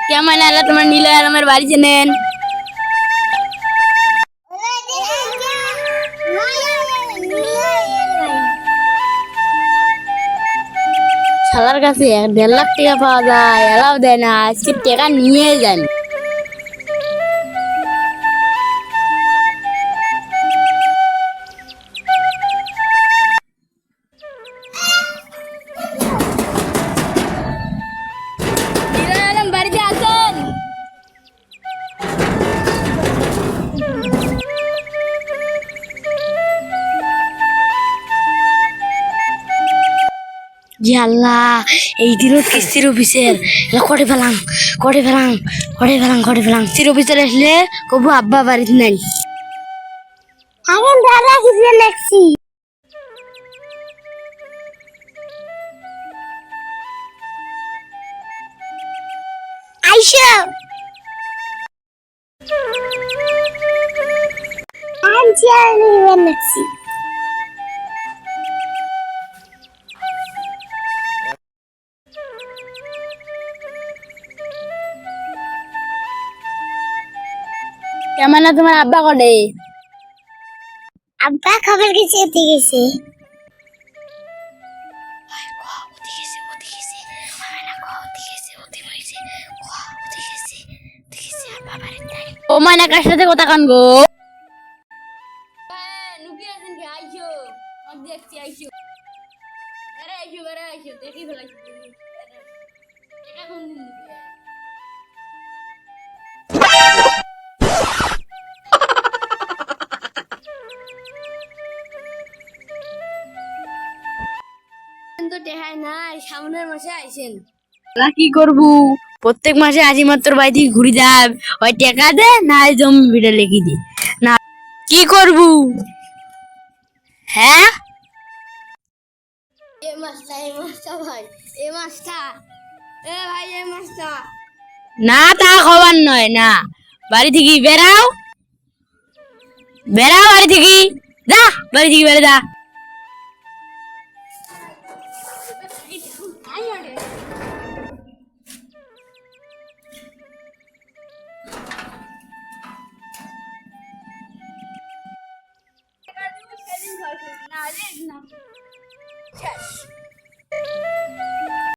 কেমন আলো তোমার নীল আমার বাড়ি চেনেন? শালার কাছে 1.5 লাখ টাকা পাওয়া যায়, এলাও দেয় না। আজকে টাকা নিয়ে যান। বাড়িতে আসেন। আল্লাহ, এই দিনও কিস্তির অফিসের করে ফেলাম কিস্তির অফিসের আসলে কবু আব্বা বাড়িতে নাই। এখন দাদা কিছু দেখছি আইসো আনছি আমি দেখছি কেমন না তোমার আব্বা করে? আব্বা খবর কিছু এতে গেছে ও মানা কার সাথে কথা কান গো? সামনের মাসে আইসেন। কি করবো, প্রত্যেক মাসে আজি মাত্র বাড়ি থেকে ঘুরে যাব। ওই টাকা দে না জমি ভিড়ে লেগে দে না, কি করবো? হ্যাঁ, না তা খবর নয় না। বাড়ি থেকে বেড়াও বাড়ি থেকে যা, বাড়ি থেকে বেড়ে যা।